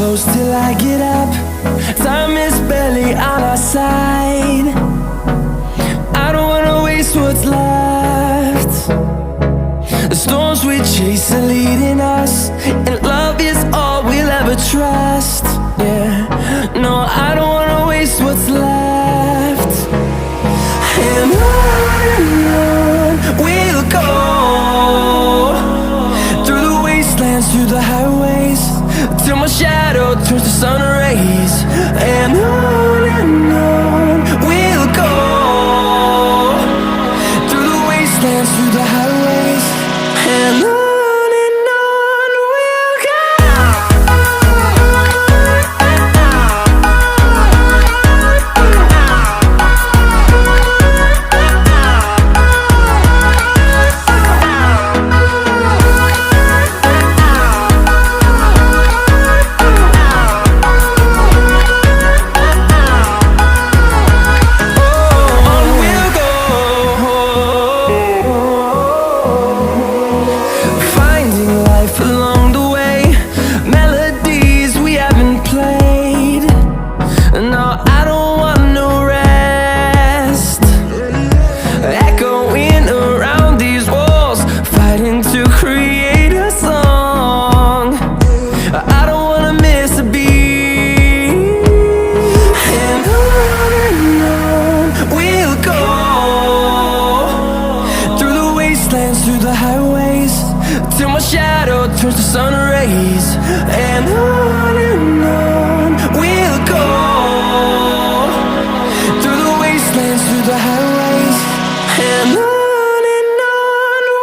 Close till I get up. Time is barely on our side. I don't wanna waste what's left. The storms we chase are leading us, and love is all we'll ever trust. Yeah, no, I don't wanna waste what's left. And on we'll go, through the wastelands, through the highways, till my shadow turns to sun rays. And on we'll go, through the wastelands, through the highways, and on we'll go. Turns to sun rays, and on we'll go, through the wastelands, through the highways, and on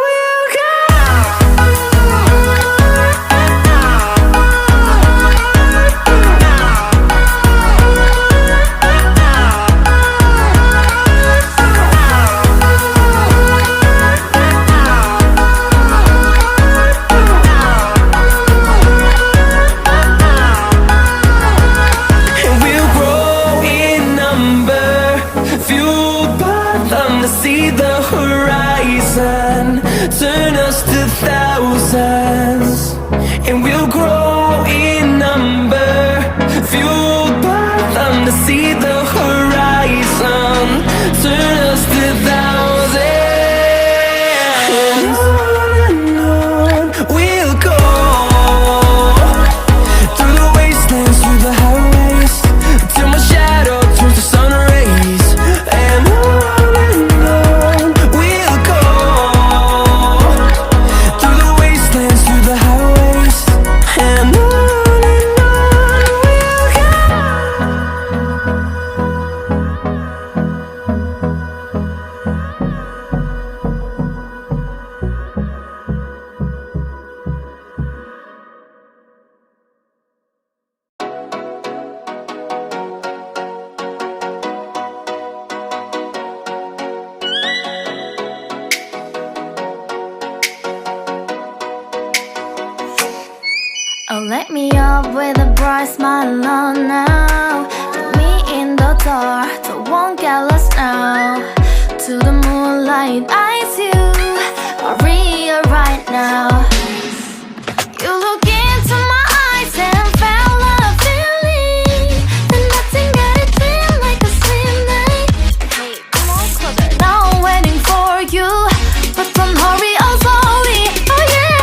we'll go. See the horizon turn us to thousands, and we'll grow in number, fueled by them to see the horizon turn us to thousands. And on we'll go, through the wastelands, through the highways, till my shadow turns to sun rays. And oh, let me up with a bright smile on now. Put me in the dark, so won't get lost now. To the moonlight, eyes you are real right now. You look into my eyes and felt a feeling, and nothing got it feel like a slim night. Hey, come on closer. Now I'm waiting for you, but don't hurry, oh slowly. Oh yeah,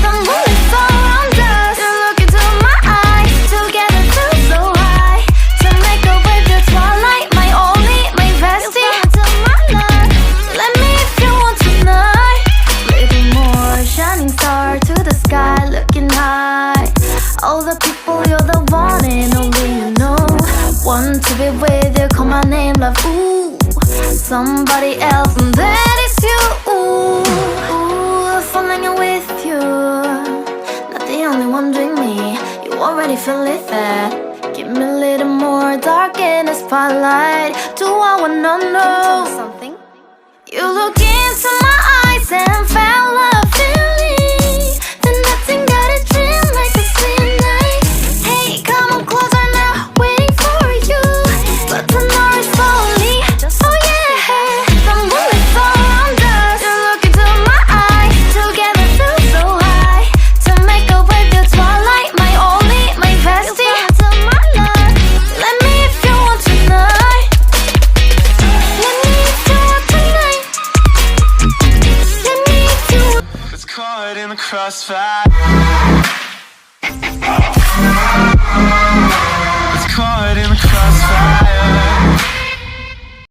the moon is around us. You look into my eyes, together feel so high. To make up with the twilight, my only, my bestie. Into my life, let me if you want tonight. Little more shining star to the sky, looking high. All the people, you're the one and only you know. Want to be with you, call my name, love, ooh. Somebody else, and that is you, ooh. Falling in with you, not the only one doing me. You already feel it there. Give me a little more dark in the spotlight. Do I wanna know something? You look into my eyes and felt a feeling, then nothing got a dream like a in the crossfire. It's caught in the crossfire.